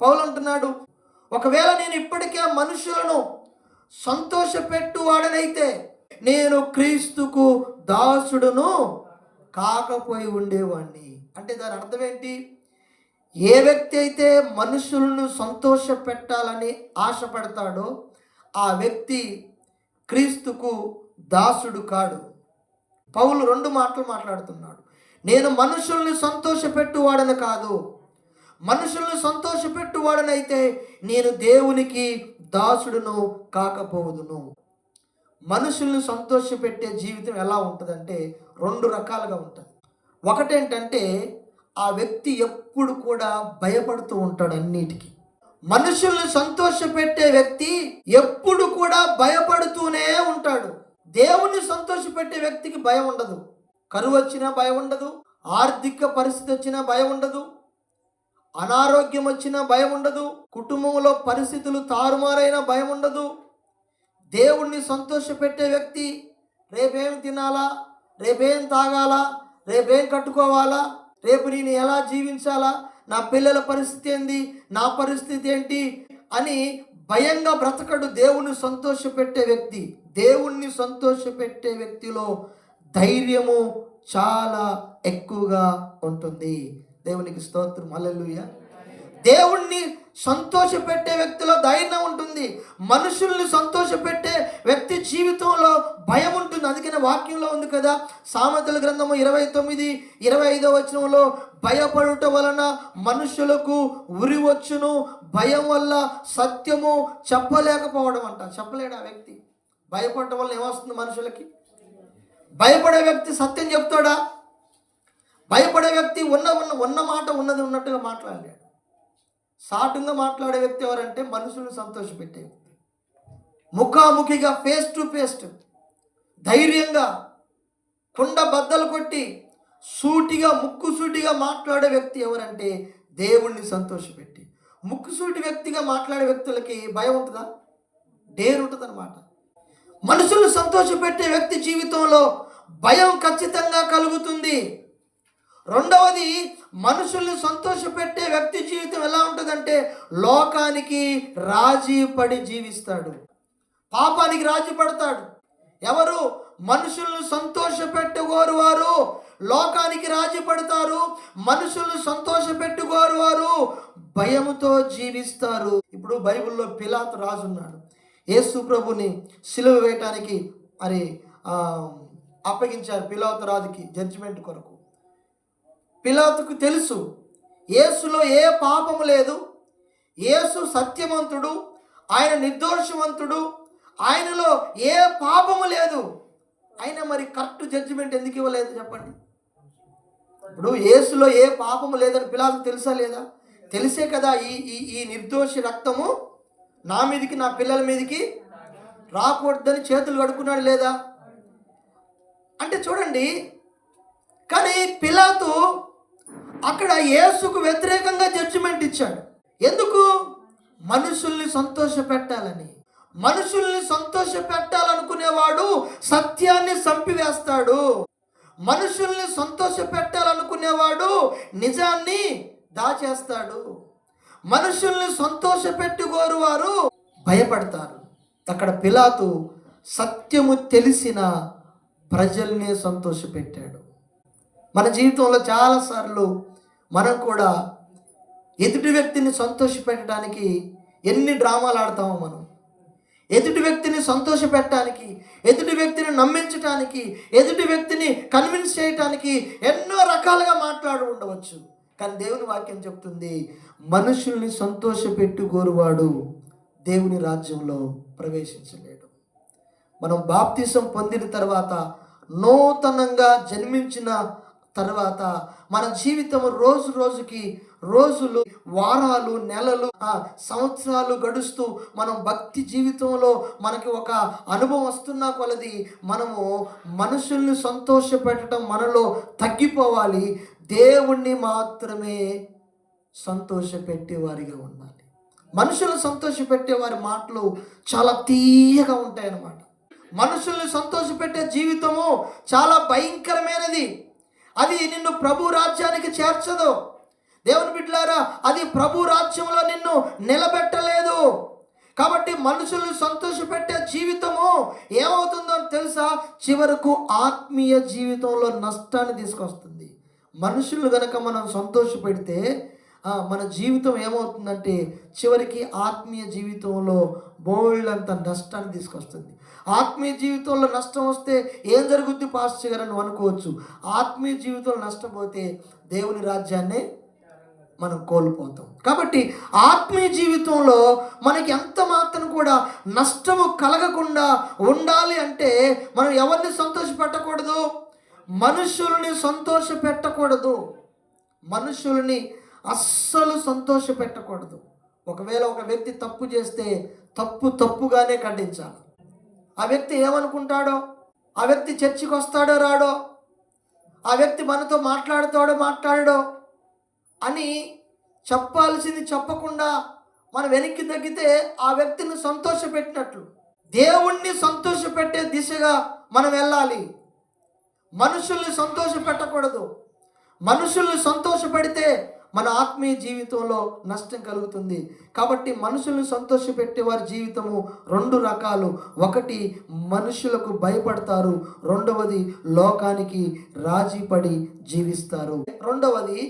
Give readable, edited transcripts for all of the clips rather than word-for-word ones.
పౌలు అంటున్నాడు, ఒకవేళ నేను ఇప్పటికే మనుషులను సంతోషపెట్టువాడనైతే నేను క్రీస్తుకు దాసుడును కాకపోయి ఉండేవాడిని. అంటే దాని అర్థం ఏంటి? ఏ వ్యక్తి అయితే మనుషులను సంతోష పెట్టాలని ఆశపడతాడో ఆ వ్యక్తి క్రీస్తుకు దాసుడు కాడు. పౌలు 2 మాటలు మాట్లాడుతున్నాడు. నేను మనుషుల్ని సంతోషపెట్టువాడని కాదు, మనుషులను సంతోషపెట్టువాడనైతే నేను దేవునికి దాసుడును కాకపోదును. మనుషుల్ని సంతోషపెట్టే జీవితం ఎలా ఉంటుందంటే 2 రకాలుగా ఉంటుంది. ఒకటేంటంటే ఆ వ్యక్తి ఎప్పుడు కూడా భయపడుతూ ఉంటాడు అన్నిటికీ. మనుషుల్ని సంతోషపెట్టే వ్యక్తి ఎప్పుడు కూడా భయపడుతూనే ఉంటాడు. దేవుణ్ణి సంతోషపెట్టే వ్యక్తికి భయం ఉండదు. కరువు వచ్చినా భయం ఉండదు, ఆర్థిక పరిస్థితి వచ్చినా భయం ఉండదు, అనారోగ్యం వచ్చినా భయం ఉండదు, కుటుంబంలో పరిస్థితులు తారుమారైనా భయం ఉండదు. దేవుణ్ణి సంతోషపెట్టే వ్యక్తి రేపేం తినాలా, రేపేం తాగాలా, రేపేం కట్టుకోవాలా, రేపు నేను ఎలా జీవించాలా, నా పిల్లల పరిస్థితి ఏంది, నా పరిస్థితి ఏంటి అని భయంగా బ్రతకడు. దేవుణ్ణి సంతోషపెట్టే వ్యక్తి, దేవుణ్ణి సంతోషపెట్టే వ్యక్తిలో ధైర్యము చాలా ఎక్కువగా ఉంటుంది. దేవునికి స్తోత్రం, హల్లెలూయా. దేవుణ్ణి సంతోషపెట్టే వ్యక్తిలో ధైర్యం ఉంటుంది. మనుషుల్ని సంతోషపెట్టే వ్యక్తి జీవితంలో భయం ఉంటుంది. అందుకనే వాక్యంలో ఉంది కదా, సామెతల గ్రంథము 29:25 వచనంలో, భయపడుట వలన మనుషులకు ఉరి వచ్చును, భయం వల్ల సత్యము చెప్పలేకపోవడం అంట. చెప్పలేడు ఆ వ్యక్తి. భయపడటం వల్ల ఏమొస్తుంది మనుషులకి? భయపడే వ్యక్తి సత్యం చెప్తాడా? భయపడే వ్యక్తి ఉన్న మాట ఉన్నది ఉన్నట్టుగా మాట్లాడలేడు. సాటుగా మాట్లాడే వ్యక్తి ఎవరంటే మనుషులను సంతోషపెట్టే వ్యక్తి. ముఖాముఖిగా ఫేస్ టు ఫేస్ ధైర్యంగా కుండ బద్దలు కొట్టి ముక్కుసూటిగా మాట్లాడే వ్యక్తి ఎవరంటే దేవుణ్ణి సంతోషపెట్టి. ముక్కుసూటి వ్యక్తిగా మాట్లాడే వ్యక్తులకి భయం ఉంటుందా? డేర్ ఉంటుంది అన్నమాట. మనుషులను సంతోషపెట్టే వ్యక్తి జీవితంలో భయం ఖచ్చితంగా కలుగుతుంది. రెండవది, మనుషుల్ని సంతోషపెట్టే వ్యక్తి జీవితం ఎలా ఉంటుందంటే లోకానికి రాజీ పడి జీవిస్తాడు, పాపానికి రాజీ పడతాడు. ఎవరు? మనుషులను సంతోషపెట్టుకోరు వారు లోకానికి రాజీ పడతారు. మనుషులను సంతోషపెట్టుకోరు వారు భయముతో జీవిస్తారు. ఇప్పుడు బైబిల్లో పిలాతు రాజు ఉన్నాడు. యేసు ప్రభుని సిలువ వేయటానికి అప్పగించారు పిలాతు రాజుకి జడ్జిమెంట్ కొరకు. పిలాతుకు తెలుసు యేసులో ఏ పాపము లేదు, యేసు సత్యవంతుడు, ఆయన నిర్దోషవంతుడు, ఆయనలో ఏ పాపము లేదు. ఆయన మరి కరెక్ట్ జడ్జిమెంట్ ఎందుకు ఇవ్వలేదు చెప్పండి? ఇప్పుడు యేసులో ఏ పాపము లేదని పిలాతుకు తెలుసా లేదా? తెలిసే కదా ఈ నిర్దోషి రక్తము నా మీదకి, నా పిల్లల మీదకి రాకూడదని చేతులు కడుక్కున్నాడు లేదా? అంటే చూడండి, కానీ పిలాతు అక్కడ యేసుకు వ్యతిరేకంగా జడ్జిమెంట్ ఇచ్చాడు. ఎందుకు? మనుషుల్ని సంతోషపెట్టాలని. మనుషుల్ని సంతోషపెట్టాలనుకునేవాడు సత్యాన్ని చంపివేస్తాడు. మనుషుల్ని సంతోషపెట్టాలనుకునేవాడు నిజాన్ని దాచేస్తాడు. మనుషుల్ని సంతోషపెట్టుకోరు వారు భయపడతారు. అక్కడ పిలాతు సత్యము తెలిసిన ప్రజల్ని సంతోషపెట్టాడు. మన జీవితంలో చాలాసార్లు మనం కూడా ఎదుటి వ్యక్తిని సంతోషపెట్టడానికి ఎన్ని డ్రామాలు ఆడతామో మనం. ఎదుటి వ్యక్తిని సంతోషపెట్టడానికి, ఎదుటి వ్యక్తిని నమ్మించడానికి, ఎదుటి వ్యక్తిని కన్విన్స్ చేయడానికి ఎన్నో రకాలుగా మాట్లాడి ఉండవచ్చు. కానీ దేవుని వాక్యం చెప్తుంది, మనుషుల్ని సంతోషపెట్టుకోరువాడు దేవుని రాజ్యంలో ప్రవేశించలేడు. మనం బాప్తిసం పొందిన తర్వాత, నూతనంగా జన్మించిన తర్వాత మన జీవితం రోజులు, వారాలు, నెలలు, సంవత్సరాలు గడుస్తూ మనం భక్తి జీవితంలో మనకి ఒక అనుభవం వస్తున్నా కొలది మనము మనుషుల్ని సంతోషపెట్టడం మనలో తగ్గిపోవాలి. దేవుణ్ణి మాత్రమే సంతోషపెట్టేవారిగా ఉండాలి. మనుషులను సంతోషపెట్టే వారి మాటలు చాలా తీయగా ఉంటాయన్నమాట. మనుషుల్ని సంతోషపెట్టే జీవితము చాలా భయంకరమైనది. అది నిన్ను ప్రభు రాజ్యానికి చేర్చదు. దేవుని బిడ్డలారా, అది ప్రభు రాజ్యంలో నిన్ను నిలబెట్టలేదు. కాబట్టి మనుషులను సంతోషపెట్టే జీవితము ఏమవుతుందో తెలుసా? చివరకు ఆత్మీయ జీవితంలో నష్టాన్ని తీసుకొస్తుంది. మనుషులు గనక మనం సంతోషపెడితే మన జీవితం ఏమవుతుందంటే చివరికి ఆత్మీయ జీవితంలో బోల్డంత నష్టాన్ని తీసుకొస్తుంది. ఆత్మీయ జీవితంలో నష్టం వస్తే ఏం జరుగుద్ది పాస్టర్ గారు అని అనుకోవచ్చు. ఆత్మీయ జీవితంలో నష్టపోతే దేవుని రాజ్యాన్ని మనం కోల్పోతాం. కాబట్టి ఆత్మీయ జీవితంలో మనకి ఎంత మాత్రం కూడా నష్టము కలగకుండా ఉండాలి అంటే మనం ఎవరిని సంతోషపెట్టకూడదు? మనుషుల్ని సంతోషపెట్టకూడదు. మనుషుల్ని అస్సలు సంతోషపెట్టకూడదు. ఒకవేళ ఒక వ్యక్తి తప్పు చేస్తే తప్పుగానే ఖండించాలి. ఆ వ్యక్తి ఏమనుకుంటాడో, ఆ వ్యక్తి చర్చికి వస్తాడో రాడో, ఆ వ్యక్తి మనతో మాట్లాడో అని చెప్పాల్సింది చెప్పకుండా మనం వెనక్కి తగ్గితే ఆ వ్యక్తిని సంతోషపెట్టినట్లు. దేవుణ్ణి సంతోషపెట్టే దిశగా మనం వెళ్ళాలి. మనుషుల్ని సంతోషపెట్టకూడదు. మనుషుల్ని సంతోషపెడితే మన ఆత్మీయ జీవితంలో నష్టం కలుగుతుంది. కాబట్టి మనుషుల్ని సంతోషపెట్టే వారి జీవితము రెండు రకాలు. ఒకటి, మనుషులకు భయపడతారు. రెండవది, లోకానికి రాజీపడి జీవిస్తారు. రెండవది,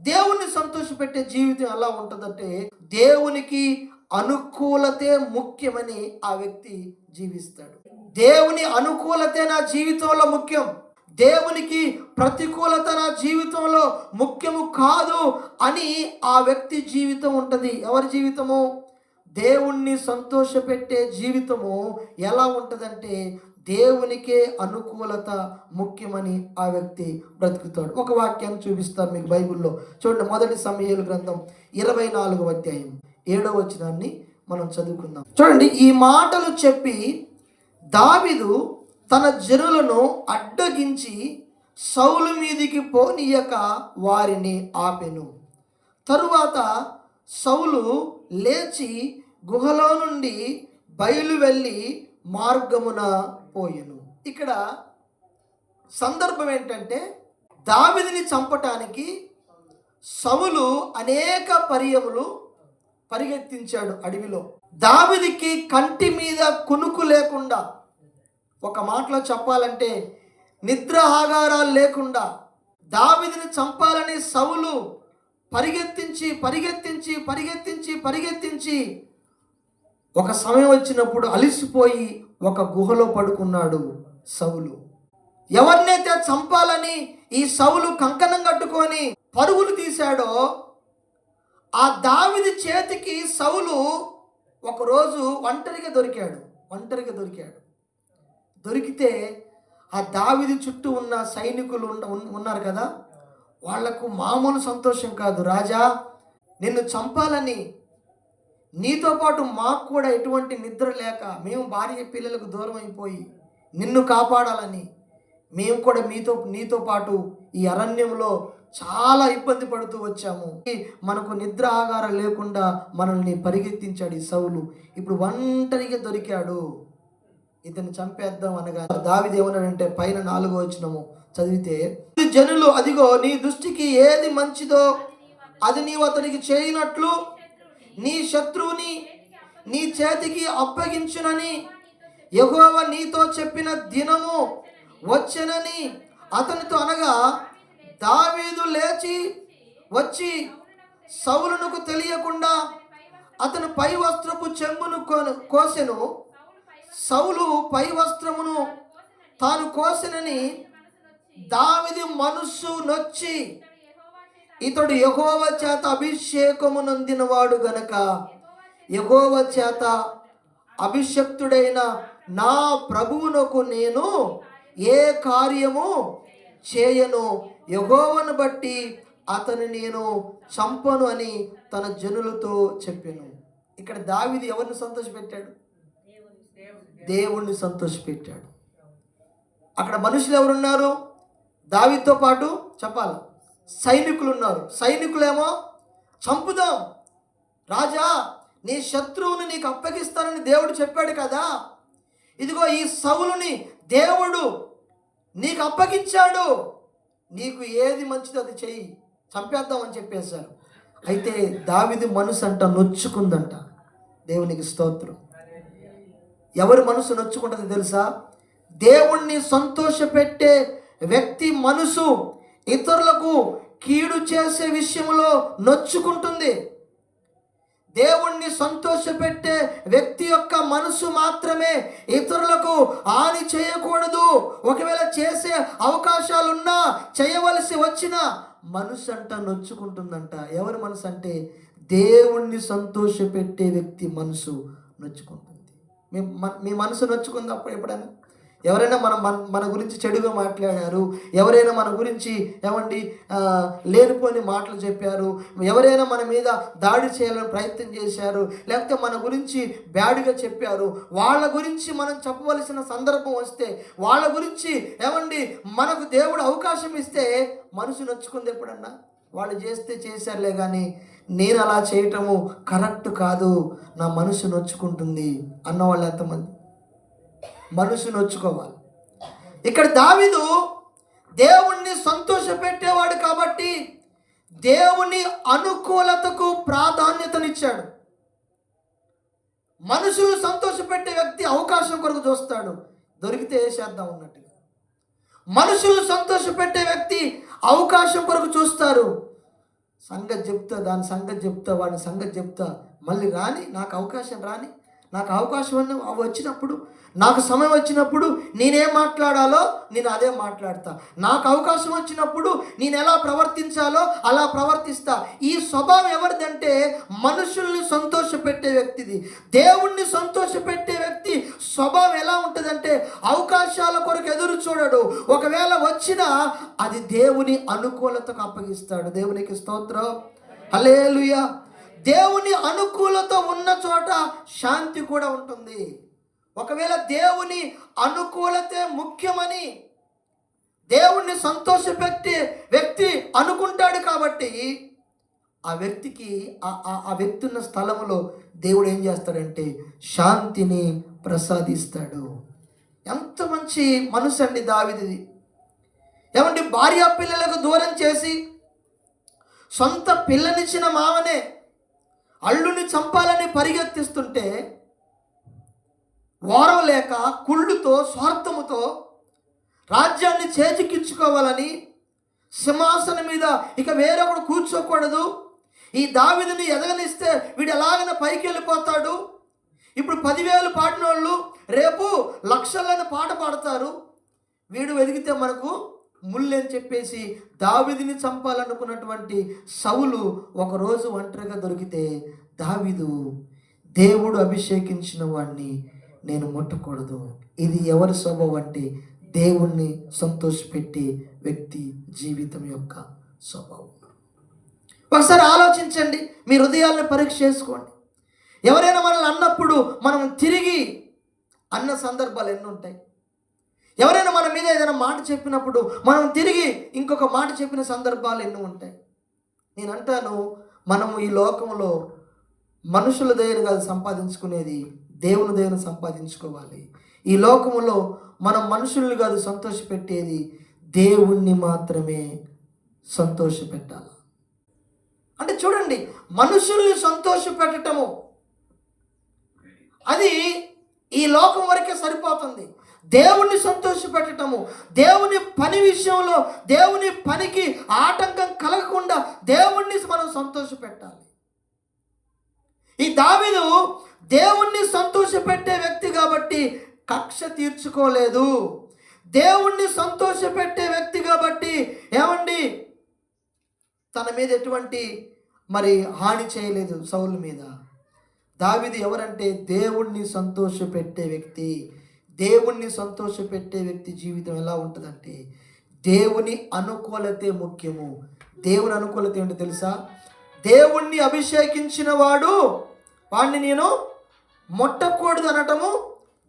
దేవుణ్ణి సంతోషపెట్టే జీవితం ఎలా ఉంటుందంటే దేవునికి అనుకూలతే ముఖ్యమని ఆ వ్యక్తి జీవిస్తాడు. దేవుని అనుకూలతే నా జీవితంలో ముఖ్యం, దేవునికి ప్రతికూలత నా జీవితంలో ముఖ్యము కాదు అని ఆ వ్యక్తి జీవితం ఉంటుంది. ఎవరి జీవితము? దేవుణ్ణి సంతోషపెట్టే జీవితము ఎలా ఉంటుందంటే దేవునికే అనుకూలత ముఖ్యమని ఆ వ్యక్తి బ్రతుకుతాడు. ఒక వాక్యాన్ని చూపిస్తాను మీకు బైబిల్లో. చూడండి, 1 సమూయేలు గ్రంథం 24వ అధ్యాయం 7వ వచనాన్ని మనం చదువుకుందాం. చూడండి, ఈ మాటలు చెప్పి దావీదు తన జనులను అడ్డగించి సౌలు మీదికి పోనీయక వారిని ఆపెను. తరువాత సౌలు లేచి గుహలో నుండి బయలు వెళ్ళి మార్గమున పోయెను. ఇక్కడ సందర్భం ఏంటంటే దావీదుని చంపటానికి సౌలు అనేక పర్యములు పరిగెత్తించాడు అడవిలో. దావీదుకి కంటి మీద కునుకు లేకుండా, ఒక మాటలో చెప్పాలంటే నిద్ర ఆగారాలు లేకుండా దావీదుని చంపాలని సౌలు పరిగెత్తించి ఒక సమయం వచ్చినప్పుడు అలిసిపోయి ఒక గుహలో పడుకున్నాడు సౌలు. ఎవరినైతే చంపాలని ఈ సౌలు కంకణం కట్టుకొని పరుగులు తీశాడో ఆ దావీదు చేతికి సౌలు ఒకరోజు ఒంటరిగా దొరికాడు. దొరికితే ఆ దావీదు చుట్టూ ఉన్న సైనికులు ఉన్నారు కదా, వాళ్లకు మామూలు సంతోషం కాదు. రాజా, నిన్ను చంపాలని, నీతో పాటు మాకు కూడా ఎటువంటి నిద్ర లేక మేము భార్య పిల్లలకు దూరం అయిపోయి నిన్ను కాపాడాలని మేము కూడా నీతో పాటు ఈ అరణ్యంలో చాలా ఇబ్బంది పడుతూ వచ్చాము. మనకు నిద్ర ఆగారం లేకుండా మనల్ని పరిగెత్తించాడు ఈ సౌలు. ఇప్పుడు ఒంటరిగా దొరికాడు, ఇతన్ని చంపేద్దాం అనగా దావీదు ఏమన్నాడంటే పైన 4వ వచనము చదివితే, జనులు అదిగో నీ దృష్టికి ఏది మంచిదో అది నీవు అతనికి చేయనట్లు నీ శత్రువుని నీ చేతికి అప్పగించునని యెహోవా నీతో చెప్పిన దినము వచ్చెనని అతనితో అనగా, దావీదు లేచి వచ్చి సౌలునకు తెలియకుండా అతను పై వస్త్రపు చెంగును కోసెను. సౌలు పై వస్త్రమును తాను కోసెనని దావీదు మనస్సు నొచ్చి, ఇతడు యెహోవా చేత అభిషేకము నొందినవాడు గనక యెహోవా చేత అభిషక్తుడైన నా ప్రభువునకు నేను ఏ కార్యము చేయను, యెహోవాను బట్టి అతను నేను చంపను అని తన జనులతో చెప్పాను. ఇక్కడ దావీదు ఎవరిని సంతోషపెట్టాడు? దేవుణ్ణి సంతోషపెట్టాడు. అక్కడ మనుషులు ఎవరున్నారు? దావీదుతో పాటు చెప్పాలి, సైనికులు ఉన్నారు. సైనికులేమో చంపుదాం రాజా, నీ శత్రువుని నీకు అప్పగిస్తానని దేవుడు చెప్పాడు కదా, ఇదిగో ఈ సౌలుని దేవుడు నీకు అప్పగించాడు, నీకు ఏది మంచిదో అది చెయ్యి, చంపేద్దామని చెప్పేశారు. అయితే దావీదు మనసు అంట నొచ్చుకుందంట. దేవునికి స్తోత్రం. ఎవరి మనసు నొచ్చుకుంటుంది తెలుసా? దేవుణ్ణి సంతోషపెట్టే వ్యక్తి మనసు ఇతరులకు కీడు చేసే విషయంలో నొచ్చుకుంటుంది. దేవుణ్ణి సంతోషపెట్టే వ్యక్తి యొక్క మనసు మాత్రమే ఇతరులకు హాని చేయకూడదు. ఒకవేళ చేసే అవకాశాలున్నా, చేయవలసి వచ్చిన మనసు అంట నొచ్చుకుంటుందంట. ఎవరి మనసు అంటే దేవుణ్ణి సంతోషపెట్టే వ్యక్తి మనసు నొచ్చుకుంటుంది. మీ మనసు నొచ్చుకుంది అప్పుడు ఎప్పుడైనా? ఎవరైనా మన గురించి చెడుగా మాట్లాడారు, ఎవరైనా మన గురించి లేనిపోని మాటలు చెప్పారు, ఎవరైనా మన మీద దాడి చేయాలని ప్రయత్నం చేశారు, లేకపోతే మన గురించి బ్యాడ్గా చెప్పారు, వాళ్ళ గురించి మనం చెప్పవలసిన సందర్భం వస్తే, వాళ్ళ గురించి మనకు దేవుడు అవకాశం ఇస్తే మనసు నొచ్చుకుంది ఎప్పుడన్నా? వాళ్ళు చేశారులే కానీ నేను అలా చేయటము కరెక్ట్ కాదు, నా మనసు నొచ్చుకుంటుంది అన్నవాళ్ళు ఎంతమంది? మనసు నొచ్చుకోవాలి. ఇక్కడ దావీదు దేవుణ్ణి సంతోషపెట్టేవాడు కాబట్టి దేవుని అనుకూలతకు ప్రాధాన్యతనిచ్చాడు. మనుషులు సంతోషపెట్టే వ్యక్తి అవకాశం కొరకు చూస్తాడు, దొరికితే చేద్దాం ఉన్నట్టుగా. మనుషులు సంతోషపెట్టే వ్యక్తి అవకాశం కొరకు చూస్తారు. దాని సంగతి చెప్తా, వాడిని సంగతి చెప్తా, మళ్ళీ నాకు అవకాశం వచ్చినప్పుడు, నాకు సమయం వచ్చినప్పుడు నేనేం మాట్లాడాలో నేను అదే మాట్లాడతా. నాకు అవకాశం వచ్చినప్పుడు నేను ఎలా ప్రవర్తించాలో అలా ప్రవర్తిస్తా. ఈ స్వభావం ఎవరిదంటే మనుషుల్ని సంతోషపెట్టే వ్యక్తిది. దేవుణ్ణి సంతోషపెట్టే వ్యక్తి స్వభావం ఎలా ఉంటుందంటే అవకాశాల కొరకు ఎదురు చూడడు. ఒకవేళ వచ్చినా అది దేవుని అనుకూలతకు అప్పగిస్తాడు. దేవునికి స్తోత్రం, హల్లెలూయా. దేవుని అనుకూలత ఉన్న చోట శాంతి కూడా ఉంటుంది. ఒకవేళ దేవుని అనుకూలతే ముఖ్యమని దేవుణ్ణి సంతోషపెట్టే వ్యక్తి అనుకుంటాడు కాబట్టి ఆ వ్యక్తికి ఆ వ్యక్తి ఉన్న స్థలంలో దేవుడు ఏం చేస్తాడంటే శాంతిని ప్రసాదిస్తాడు. ఎంత మంచి మనసు అండి దావీదుది. భార్య పిల్లలకు దూరం చేసి సొంత పిల్లనిచ్చిన మావనే అల్లుని చంపాలని పరిగెత్తిస్తుంటే వారం లేక కుళ్ళుతో స్వార్థముతో రాజ్యాన్ని చేజిక్కించుకోవాలని సింహాసనం మీద ఇక వేరొకడు కూర్చోకూడదు, ఈ దావీదుని ఎదగనిస్తే వీడు ఎలాగైనా పైకి వెళ్ళిపోతాడు, ఇప్పుడు 10,000 పాడిన వాళ్ళు రేపు లక్షలను పాట పాడతారు, వీడు ఎదిగితే మనకు ముళ్ళని చెప్పేసి దావీదుని చంపాలనుకున్నటువంటి సౌలు ఒకరోజు ఒంటరిగా దొరికితే దావీదు దేవుడు అభిషేకించిన వాడిని నేను ముట్టకూడదు. ఇది ఎవరి స్వభావం అంటే దేవుణ్ణి సంతోషపెట్టే వ్యక్తి జీవితం యొక్క స్వభావం. ఒకసారి ఆలోచించండి, మీ హృదయాలను పరీక్ష చేసుకోండి. ఎవరైనా మనల్ని అన్నప్పుడు మనం తిరిగి అన్న సందర్భాలు ఎన్ని ఉంటాయి? ఎవరైనా మన మీద ఏదైనా మాట చెప్పినప్పుడు మనం తిరిగి ఇంకొక మాట చెప్పిన సందర్భాలు ఎన్ని ఉంటాయి? నేను అంటాను, మనం ఈ లోకంలో మనుషుల దగ్గర కాదు సంపాదించుకునేది, దేవుని దగ్గర సంపాదించుకోవాలి. ఈ లోకంలో మనం మనుషుల్ని కాదు సంతోషపెట్టేది, దేవుణ్ణి మాత్రమే సంతోషపెట్టాలి. అంటే చూడండి, మనుషుల్ని సంతోషపెట్టడము అది ఈ లోకం వరకే సరిపోతుంది. దేవుణ్ణి సంతోషపెట్టడము, దేవుని పని విషయంలో దేవుని పనికి ఆటంకం కలగకుండా దేవుణ్ణి మనం సంతోషపెట్టాలి. ఈ దావీదు దేవుణ్ణి సంతోషపెట్టే వ్యక్తి కాబట్టి కక్ష తీర్చుకోలేదు. దేవుణ్ణి సంతోషపెట్టే వ్యక్తి కాబట్టి తన మీద ఎటువంటి హాని చేయలేదు సౌలు మీద. దావీదు ఎవరంటే దేవుణ్ణి సంతోషపెట్టే వ్యక్తి. దేవుణ్ణి సంతోషపెట్టే వ్యక్తి జీవితం ఎలా ఉంటుందంటే దేవుని అనుకూలతే ముఖ్యము. దేవుని అనుకూలత ఏంటో తెలుసా? దేవుణ్ణి అభిషేకించిన వాడిని నేను ముట్టకూడదు అనటము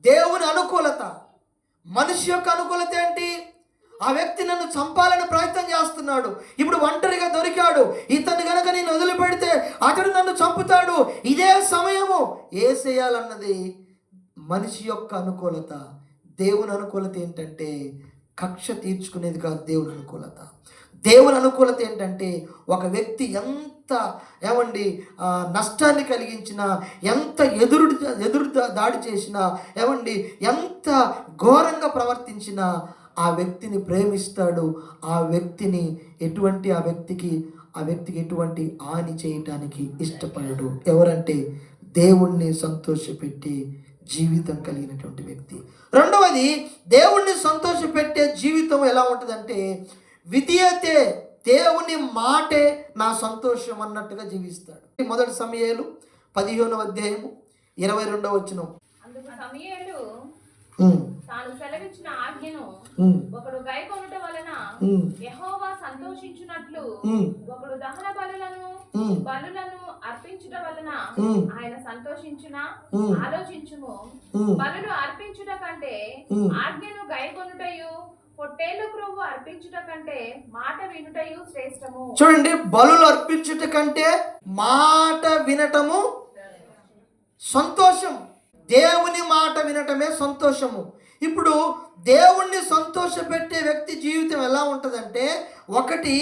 దేవుని అనుకూలత. మనిషి యొక్క అనుకూలత ఏంటి? ఆ వ్యక్తి నన్ను చంపాలని ప్రయత్నం చేస్తున్నాడు, ఇప్పుడు ఒంటరిగా దొరికాడు, ఇతన్ని గనక నేను వదిలిపెడితే అతడు నన్ను చంపుతాడు, ఇదే సమయము ఏసేయాలన్నది మనిషి యొక్క అనుకూలత. దేవుని అనుకూలత ఏంటంటే కక్ష తీర్చుకునేది కాదు. దేవుని అనుకూలత, దేవుని అనుకూలత ఏంటంటే ఒక వ్యక్తి ఎంత నష్టాన్ని కలిగించినా, ఎంత ఎదురు దాడి చేసినా, ఎంత ఘోరంగా ప్రవర్తించినా ఆ వ్యక్తిని ప్రేమిస్తాడు. ఆ వ్యక్తికి ఎటువంటి హాని చేయటానికి ఇష్టపడడు. ఎవరంటే దేవుణ్ణి సంతోషపెట్టి జీవితం కలిగినటువంటి వ్యక్తి. రెండవది, దేవుణ్ణి సంతోషపెట్టే జీవితం ఎలా ఉంటుందంటే విధేయతే, దేవుని మాటే నా సంతోషం అన్నట్టుగా జీవిస్తాడు. మొదటి సమూయేలు 15వ అధ్యాయము 22వ వచనం. అందుకు సమూయేలు తాను సెలవిచ్చిన ఆజ్ఞను ఒకడు గైకొనుట వలన యెహోవా సంతోషించున్నట్లు ఒకడు దహన బలులను అర్పించుట వలన ఆయన సంతోషించునా? ఆలోచించుము. బలులు అర్పించుట కంటే ఆజ్ఞను గైకొనుటయు, పొట్టేలు క్రొవ్వు అర్పించుట కంటే మాట వినుటయు శ్రేష్టము. చూడండి, బలులు అర్పించుట కంటే మాట వినటము సంతోషం. దేవుని మాట వినటమే సంతోషము. ఇప్పుడు దేవుణ్ణి సంతోషపెట్టే వ్యక్తి జీవితం ఎలా ఉంటుందంటే, ఒకటి,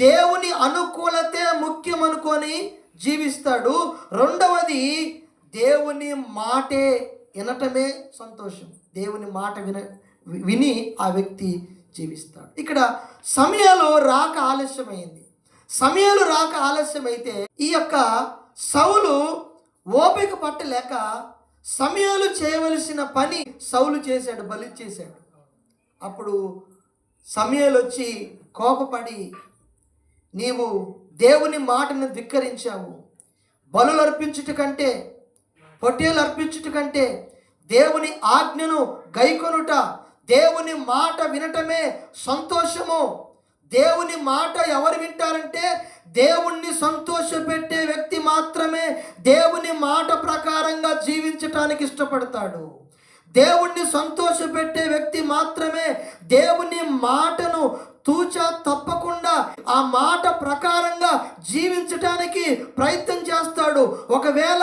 దేవుని అనుకూలతే ముఖ్యం అనుకొని జీవిస్తాడు. రెండవది, దేవుని మాటే వినటమే సంతోషం. దేవుని మాట విని ఆ వ్యక్తి జీవిస్తాడు. ఇక్కడ సమయాలు రాక ఆలస్యమైంది. సమయాలు రాక ఆలస్యమైతే ఈ యొక్క సౌలు ఓపిక పట్టలేక సమయాలు చేయవలసిన పని సౌలు చేశాడు, బలి చేశాడు. అప్పుడు సమయాలు వచ్చి కోపపడి, నీవు దేవుని మాటను ధిక్కరించావు, బలులు అర్పించుట కంటే, పొట్టేలు అర్పించుట కంటే దేవుని ఆజ్ఞను గైకొనుట, దేవుని మాట వినటమే సంతోషము. దేవుని మాట ఎవరు వింటారంటే దేవుణ్ణి సంతోషపెట్టే వ్యక్తి మాత్రమే దేవుని మాట ప్రకారంగా జీవించటానికి ఇష్టపడతాడు. దేవుణ్ణి సంతోషపెట్టే వ్యక్తి మాత్రమే దేవుని మాటను తూచా తప్పకుండా ఆ మాట ప్రకారంగా జీవించటానికి ప్రయత్నం చేస్తాడు. ఒకవేళ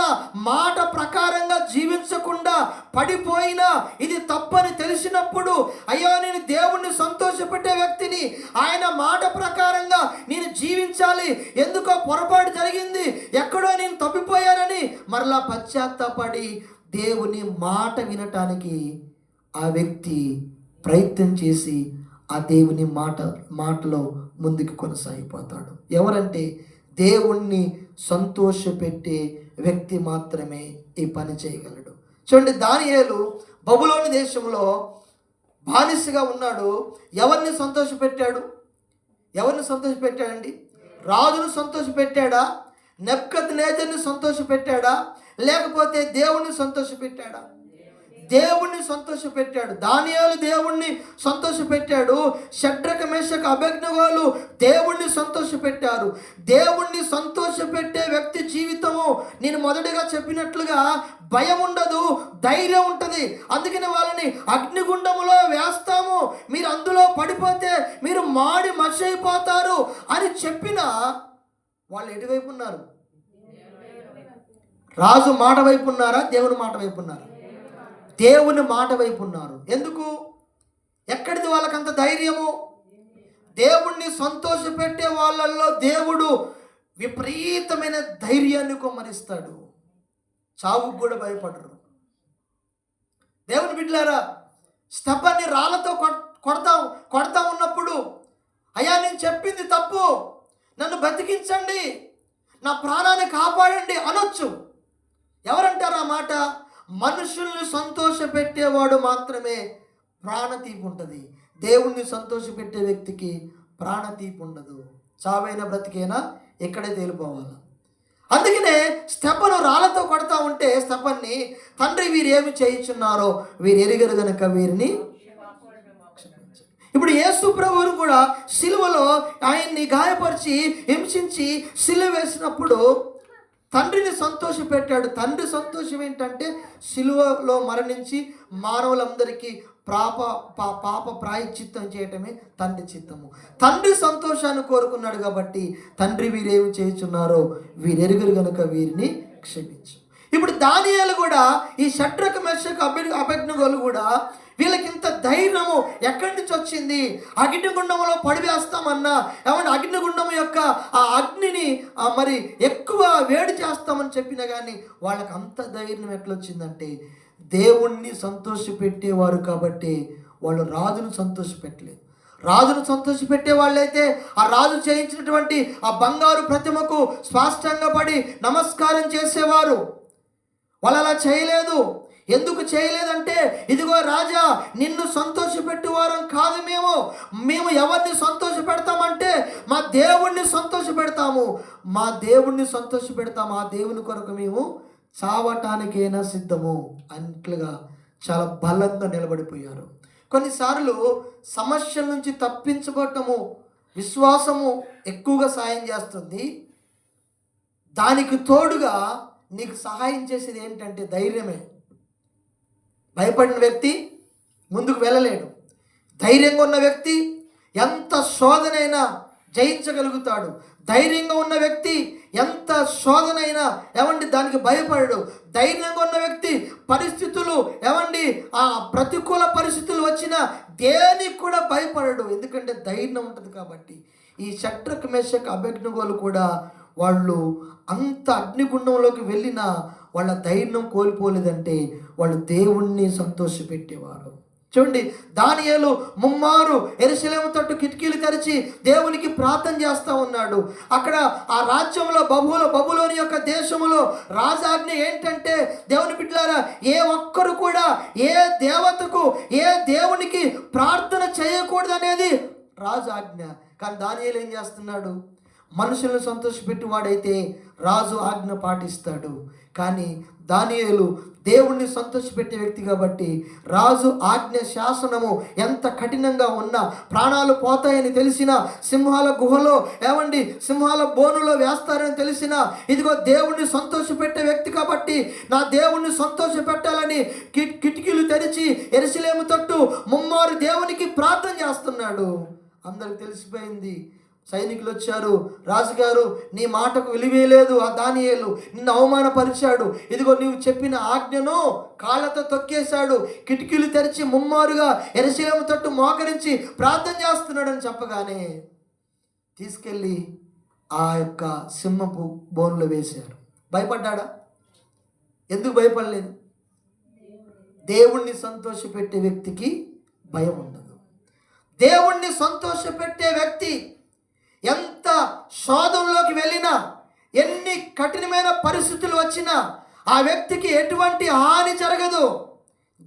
మాట ప్రకారంగా జీవించకుండా పడిపోయినా, ఇది తప్పని తెలిసినప్పుడు, అయ్యో నేను దేవుణ్ణి సంతోషపెట్టే వ్యక్తిని, ఆయన మాట ప్రకారంగా నేను జీవించాలి, ఎందుకో పొరపాటు జరిగింది, ఎక్కడో నేను తప్పిపోయానని మరలా పశ్చాత్తాపడి దేవుని మాట వినటానికి ఆ వ్యక్తి ప్రయత్నం చేసి ఆ దేవుని మాటలో ముందుకు కొనసాగిపోతాడు. ఎవరంటే దేవుణ్ణి సంతోషపెట్టే వ్యక్తి మాత్రమే ఈ పని చేయగలడు. చూడండి, దానియేలు బబులోను దేశంలో బానిసగా ఉన్నాడు. ఎవరిని సంతోషపెట్టాడండి? రాజును సంతోషపెట్టాడా? నెబుకద్నెజరుని సంతోషపెట్టాడా? లేకపోతే దేవుణ్ణి సంతోషపెట్టాడా? దేవుణ్ణి సంతోషపెట్టాడు. దానియేలు దేవుణ్ణి సంతోషపెట్టాడు. షడ్రక మేషక అబేద్నెగోలు దేవుణ్ణి సంతోషపెట్టారు. దేవుణ్ణి సంతోషపెట్టే వ్యక్తి జీవితము, నేను మొదటిగా చెప్పినట్లుగా భయం ఉండదు, ధైర్యం ఉంటుంది. అందుకని వాళ్ళని అగ్నిగుండములో వేస్తాము, మీరు అందులో పడిపోతే మీరు మాడి మసైపోతారు అని చెప్పిన వాళ్ళు ఎటువైపు ఉన్నారు? రాజు మాట వైపు ఉన్నారా? దేవుని మాట వైపు ఉన్నారా? దేవుని మాట వైపు ఉన్నారు. ఎందుకు? ఎక్కడిది వాళ్ళకంత ధైర్యము? దేవుణ్ణి సంతోషపెట్టే వాళ్ళల్లో దేవుడు విపరీతమైన ధైర్యాన్ని కుమ్మరిస్తాడు. చావుకు కూడా భయపడరు. దేవుని బిడ్డలారా, స్తెఫనుని రాళ్లతో కొడతా ఉన్నప్పుడు, అయ్యా నేను చెప్పింది తప్పు, నన్ను బతికించండి, నా ప్రాణాన్ని కాపాడండి అనొచ్చు. ఎవరంటారు ఆ మాట? మనుషుల్ని సంతోషపెట్టేవాడు మాత్రమే ప్రాణతీపు ఉంటుంది. దేవుణ్ణి సంతోషపెట్టే వ్యక్తికి ప్రాణతీపు ఉండదు. చావైనా బ్రతికైనా ఇక్కడే తేలిపోవాలి. అందుకనే స్తెఫను రాళ్లతో కొడతా ఉంటే స్తెఫన్ని, తండ్రి వీరు ఏమి చేయించున్నారో వీరు ఎరుగరు గనుక వీరిని. ఇప్పుడు యేసు ప్రభువును కూడా సిలువలో ఆయన్ని గాయపరిచి హింసించి సిలువ వేసినప్పుడు తండ్రిని సంతోషపెట్టాడు. తండ్రి సంతోషం ఏంటంటే సిలువలో మరణించి మానవులందరికీ పాప ప్రాయశ్చిత్తం చేయటమే తండ్రి చిత్తము. తండ్రి సంతోషాన్ని కోరుకున్నాడు కాబట్టి, తండ్రి వీరేమి చేయుచున్నారో వీరెరుగురు గనుక వీరిని క్షమించు. ఇప్పుడు దానియేలు కూడా, ఈ షడ్రక మేషక అబేద్నెగోలు కూడా వీళ్ళకి ఇంత ధైర్యము ఎక్కడి నుంచి వచ్చింది? అగ్నిగుండంలో పడివేస్తామన్నా, ఏమంటే అగ్నిగుండం యొక్క ఆ అగ్నిని మరి ఎక్కువ వేడి చేస్తామని చెప్పినా కానీ వాళ్ళకి అంత ధైర్యం ఎట్లొచ్చిందంటే దేవుణ్ణి సంతోషపెట్టేవారు కాబట్టి వాళ్ళు రాజును సంతోషపెట్టలేదు. రాజును సంతోషపెట్టే వాళ్ళైతే ఆ రాజు చేయించినటువంటి ఆ బంగారు ప్రతిమకు స్పష్టంగా పడి నమస్కారం చేసేవారు. వాళ్ళు అలా చేయలేదు. ఎందుకు చేయలేదంటే, ఇదిగో రాజా, నిన్ను సంతోషపెట్టేవారం కాదు మేము ఎవరిని సంతోష పెడతామంటే మా దేవుణ్ణి సంతోష పెడతాము, మా దేవుణ్ణి సంతోష పెడతాము, ఆ దేవుని కొరకు మేము చావటానికైనా సిద్ధము అన్నట్లుగా చాలా బలంగా నిలబడిపోయారు. కొన్నిసార్లు సమస్యల నుంచి తప్పించుకోవటము విశ్వాసము ఎక్కువగా సాయం చేస్తుంది. దానికి తోడుగా నీకు సహాయం చేసేది ఏంటంటే ధైర్యమే. భయపడిన వ్యక్తి ముందుకు వెళ్ళలేడు. ధైర్యంగా ఉన్న వ్యక్తి ఎంత శోధనైనా జయించగలుగుతాడు. ధైర్యంగా ఉన్న వ్యక్తి ఎంత శోధనైనా దానికి భయపడడు. ధైర్యంగా ఉన్న వ్యక్తి పరిస్థితులు ఆ ప్రతికూల పరిస్థితులు వచ్చినా దేనికి కూడా భయపడడు. ఎందుకంటే ధైర్యం ఉంటుంది కాబట్టి. ఈ షడ్రక్ మేషక్ అబేద్నెగోలు కూడా వాళ్ళు అంత అగ్నిగుండంలోకి వెళ్ళినా వాళ్ళ ధైర్యం కోల్పోలేదంటే వాళ్ళు దేవుణ్ణి సంతోషపెట్టేవారు. చూడండి, దానియేలు ముమ్మారు యెరూషలేము తట్టు కిటికీలు తెరిచి దేవునికి ప్రార్థన చేస్తూ ఉన్నాడు. అక్కడ ఆ రాజ్యంలో బబులోని యొక్క దేశంలో రాజాజ్ఞ ఏంటంటే, దేవుని బిడ్డలారా, ఏ ఒక్కరు కూడా ఏ దేవతకు ఏ దేవునికి ప్రార్థన చేయకూడదు అనేది రాజాజ్ఞ. కానీ దానియేలు ఏం చేస్తున్నాడు? మనుషులను సంతోషపెట్టి వాడైతే రాజు ఆజ్ఞ పాటిస్తాడు. కానీ దానియేలు దేవుణ్ణి సంతోషపెట్టే వ్యక్తి కాబట్టి రాజు ఆజ్ఞ శాసనము ఎంత కఠినంగా ఉన్నా, ప్రాణాలు పోతాయని తెలిసిన, సింహాల గుహలో సింహాల బోనులో వేస్తారని తెలిసిన, ఇదిగో దేవుణ్ణి సంతోషపెట్టే వ్యక్తి కాబట్టి నా దేవుణ్ణి సంతోష పెట్టాలని కిటికీలు తెరిచి యెరూషలేము తట్టు ముమ్మారు దేవునికి ప్రార్థన చేస్తున్నాడు. అందరికి తెలిసిపోయింది. సైనికులు వచ్చారు, రాజుగారు నీ మాటకు విలువేలేదు, ఆ దానియేలు నిన్ను అవమానపరిచాడు, ఇదిగో నీవు చెప్పిన ఆజ్ఞను కాళ్ళతో తొక్కేశాడు, కిటికీలు తెరిచి ముమ్మారుగా యెరూషలేము తట్టు మోకరించి ప్రార్థన చేస్తున్నాడని చెప్పగానే తీసుకెళ్ళి ఆ యొక్క సింహపు బోన్లో వేశారు. భయపడ్డాడా? ఎందుకు భయపడలేదు? దేవుణ్ణి సంతోషపెట్టే వ్యక్తికి భయం ఉండదు. దేవుణ్ణి సంతోషపెట్టే వ్యక్తి ఎంత శోధంలోకి వెళ్ళినా, ఎన్ని కఠినమైన పరిస్థితులు వచ్చినా ఆ వ్యక్తికి ఎటువంటి హాని జరగదు.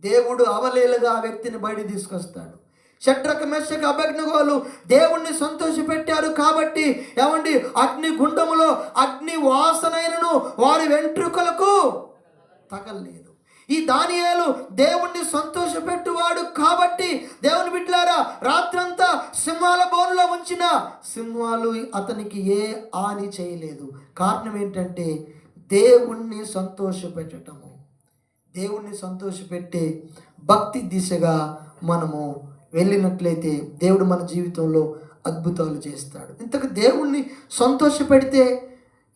దేవుడు అవలీలగా ఆ వ్యక్తిని బయట తీసుకొస్తాడు. షడ్రక్ మేషక్ అబేద్నెగోలు దేవుణ్ణి సంతోషపెట్టారు కాబట్టి అగ్ని గుండములో అగ్ని వాసనైనను వారి వెంట్రుకలకు తగలలేదు. ఈ దానియేలు దేవుణ్ణి సంతోషపెట్టువాడు కాబట్టి దేవుని బిడ్డలారా, రాత్రంతా సింహాల బోనులో ఉంచిన సింహాలు అతనికి ఏ హాని చేయలేదు. కారణం ఏంటంటే దేవుణ్ణి సంతోషపెట్టటము. దేవుణ్ణి సంతోషపెట్టే భక్తి దిశగా మనము వెళ్ళినట్లయితే దేవుడు మన జీవితంలో అద్భుతాలు చేస్తాడు. ఇంతకు దేవుణ్ణి సంతోషపెడితే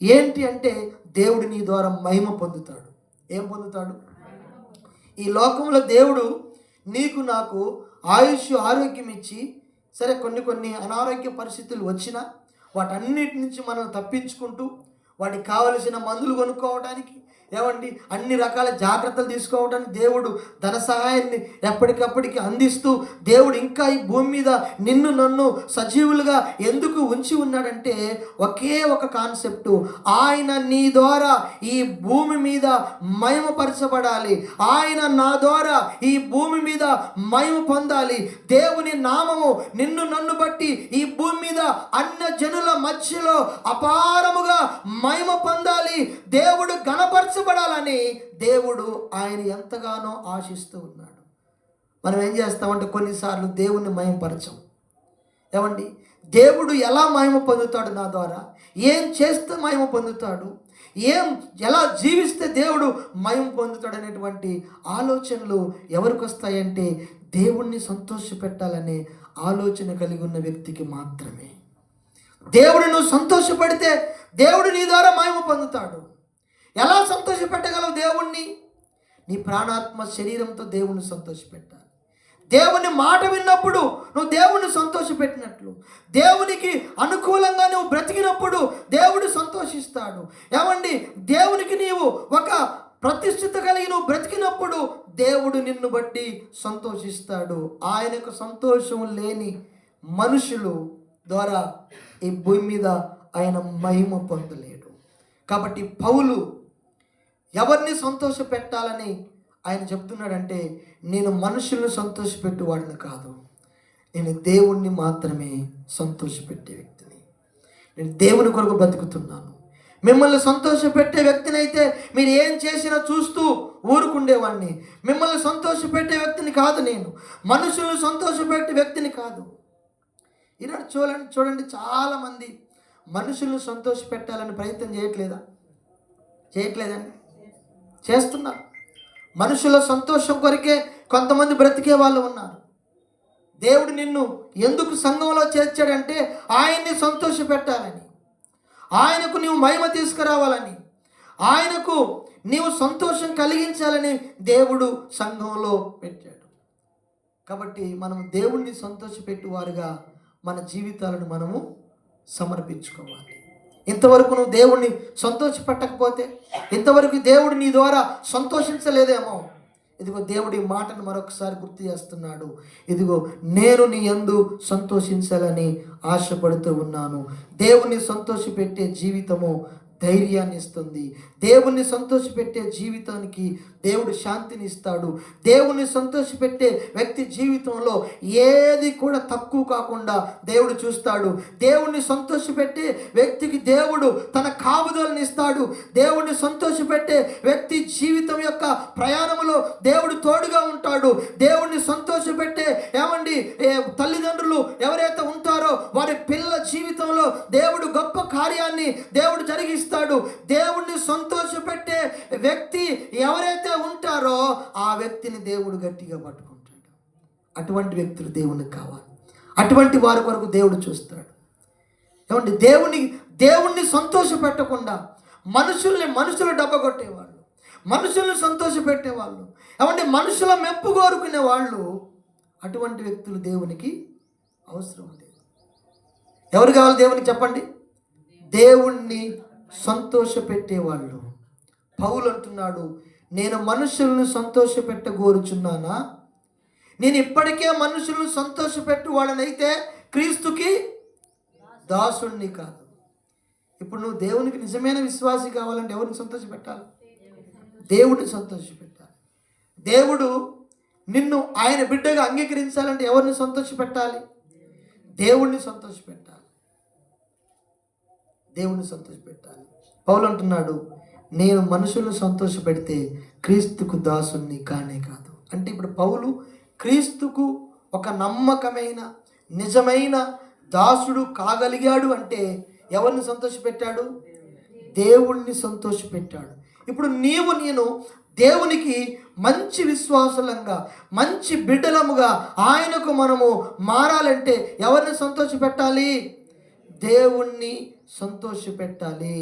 ఏంటి అంటే దేవుడు నీ ద్వారా మహిమ పొందుతాడు. ఏం పొందుతాడు? ఈ లోకంలో దేవుడు నీకు నాకు ఆయుష్ ఆరోగ్యం ఇచ్చి, సరే కొన్ని అనారోగ్య పరిస్థితులు వచ్చినా వాటన్నిటి నుంచి మనం తప్పించుకుంటూ వాటికి కావలసిన మందులు కొనుక్కోవడానికి అన్ని రకాల జాగ్రత్తలు తీసుకోవడానికి దేవుడు ధన సహాయాన్ని ఎప్పటికప్పటికి అందిస్తూ దేవుడు ఇంకా ఈ భూమి మీద నిన్ను నన్ను సజీవులుగా ఎందుకు ఉంచి ఉన్నాడంటే ఒకే ఒక కాన్సెప్టు, ఆయన నీ ద్వారా ఈ భూమి మీద మహిమపరచబడాలి, ఆయన నా ద్వారా ఈ భూమి మీద మహిమ పొందాలి, దేవుని నామము నిన్ను నన్ను బట్టి ఈ భూమి మీద అన్య జనుల మధ్యలో అపారముగా మహిమ పొందాలి, దేవుడు గణపరచబడాలని దేవుడు ఆయన ఎంతగానో ఆశిస్తూ ఉన్నాడు. మనం ఏం చేస్తామంటే కొన్నిసార్లు దేవుణ్ణి మహిమపరచం. దేవుడు ఎలా మహిమ పొందుతాడు నా ద్వారా, ఏం చేస్తే మహిమ పొందుతాడు, ఎలా జీవిస్తే దేవుడు మహిమ పొందుతాడు అనేటువంటి ఆలోచనలు ఎవరికి వస్తాయంటే దేవుణ్ణి సంతోషపెట్టాలనే ఆలోచన కలిగి ఉన్న వ్యక్తికి మాత్రమే. దేవుడు నువ్వు సంతోషపడితే దేవుడు నీ ద్వారా మహిమ పొందుతాడు. ఎలా సంతోషపెట్టగలవు దేవుణ్ణి? నీ ప్రాణాత్మ శరీరంతో దేవుణ్ణి సంతోషపెట్టాలి. దేవుని మాట విన్నప్పుడు నువ్వు దేవుణ్ణి సంతోషపెట్టినట్లు, దేవునికి అనుకూలంగా నువ్వు బ్రతికినప్పుడు దేవుడు సంతోషిస్తాడు. ఏమండి, దేవునికి నీవు ఒక ప్రతిష్ఠిత కలిగి నువ్వు బ్రతికినప్పుడు దేవుడు నిన్ను బట్టి సంతోషిస్తాడు. ఆయనకు సంతోషం లేని మనుషులు ద్వారా ఈ భూమి మీద ఆయన మహిమ పొందలేడు. కాబట్టి పౌలు ఎవరిని సంతోష పెట్టాలని ఆయన చెప్తున్నాడంటే, నేను మనుషులను సంతోషపెట్టేవాడిని కాదు, నేను దేవుణ్ణి మాత్రమే సంతోషపెట్టే వ్యక్తిని. నేను దేవుని కొరకు బ్రతుకుతున్నాను. మిమ్మల్ని సంతోషపెట్టే వ్యక్తిని అయితే మీరు ఏం చేసినా చూస్తూ ఊరుకుండేవాడిని. మిమ్మల్ని సంతోషపెట్టే వ్యక్తిని కాదు నేను, మనుషులను సంతోషపెట్టే వ్యక్తిని కాదు. ఈనాడు చూడండి చాలామంది మనుషులను సంతోషపెట్టాలని ప్రయత్నం చేయట్లేదండి, చేస్తున్నారు. మనుషుల సంతోషం కొరకే కొంతమంది బ్రతికే వాళ్ళు ఉన్నారు. దేవుడు నిన్ను ఎందుకు సంఘంలో చేర్చాడంటే ఆయన్ని సంతోషపెట్టాలని, ఆయనకు నీవు మహిమ తీసుకురావాలని, ఆయనకు నీవు సంతోషం కలిగించాలని దేవుడు సంఘంలో పెట్టాడు. కాబట్టి మనం దేవుణ్ణి సంతోషపెట్టువారుగా మన జీవితాలను మనము సమర్పించుకోవాలి. ఇంతవరకు నువ్వు దేవుణ్ణి సంతోషపెట్టకపోతే, ఇంతవరకు దేవుడు నీ ద్వారా సంతోషించలేదేమో, ఇదిగో దేవుడి మాటను మరొకసారి గుర్తు చేస్తున్నాడు. ఇదిగో నేను నీ యందు సంతోషించాలని ఆశపడుతూ ఉన్నాను. దేవుణ్ణి సంతోషపెట్టే జీవితము ధైర్యాన్ని ఇస్తుంది. దేవుణ్ణి సంతోషపెట్టే జీవితానికి దేవుడు శాంతిని ఇస్తాడు. దేవుణ్ణి సంతోషపెట్టే వ్యక్తి జీవితంలో ఏది కూడా తక్కువ కాకుండా దేవుడు చూస్తాడు. దేవుణ్ణి సంతోషపెట్టే వ్యక్తికి దేవుడు తన కాపుదలను ఇస్తాడు. దేవుణ్ణి సంతోషపెట్టే వ్యక్తి జీవితం యొక్క ప్రయాణంలో దేవుడు తోడుగా ఉంటాడు. దేవుణ్ణి సంతోషపెట్టే తల్లిదండ్రులు ఎవరైతే ఉంటారో వారి పిల్లల జీవితంలో దేవుడు గొప్ప కార్యాన్ని దేవుడు జరిగిస్తాడు. దేవుణ్ణి సంతోషపెట్టే వ్యక్తి ఎవరైతే ఉంటారో ఆ వ్యక్తిని దేవుడు గట్టిగా పట్టుకుంటాడు. అటువంటి వ్యక్తులు దేవునికి కావాలి. అటువంటి వారి కొరకు దేవుడు చూస్తాడు. ఏమండి, దేవుణ్ణి సంతోష పెట్టకుండా మనుషులు డబ్బగొట్టేవాళ్ళు, మనుషుల్ని సంతోష పెట్టేవాళ్ళు, ఏమండి మనుషుల మెప్పు కోరుకునే వాళ్ళు, అటువంటి వ్యక్తులు దేవునికి అవసరం లేదు. ఎవరు కావాలి దేవునికి చెప్పండి? దేవుణ్ణి సంతోష పెట్టేవాళ్ళు. పౌలు అంటున్నాడు, నేను మనుషులను సంతోష పెట్టగోరుచున్నానా? నేను ఇప్పటికే మనుషులను సంతోషపెట్టు వాళ్ళనైతే క్రీస్తుకి దాసుణ్ణి కాదు. ఇప్పుడు నువ్వు దేవునికి నిజమైన విశ్వాసి కావాలంటే ఎవరిని సంతోషపెట్టాలి? దేవుడిని సంతోషపెట్టాలి. దేవుడు నిన్ను ఆయన బిడ్డగా అంగీకరించాలంటే ఎవరిని సంతోషపెట్టాలి? దేవుణ్ణి సంతోషపెట్టాలి. దేవుణ్ణి సంతోషపెట్టాలి. పౌలు అంటున్నాడు, నేను మనుషులను సంతోషపెడితే క్రీస్తుకు దాసుని కానే కాదు. అంటే ఇప్పుడు పౌలు క్రీస్తుకు ఒక నమ్మకమైన నిజమైన దాసుడు కాగలిగాడు అంటే ఎవరిని సంతోషపెట్టాడు? దేవుణ్ణి సంతోషపెట్టాడు. ఇప్పుడు నేను దేవునికి మంచి విశ్వాసులంగా మంచి బిడ్డలముగా ఆయనకు మనము మారాలంటే ఎవరిని సంతోషపెట్టాలి? దేవుణ్ణి సంతోషపెట్టాలి.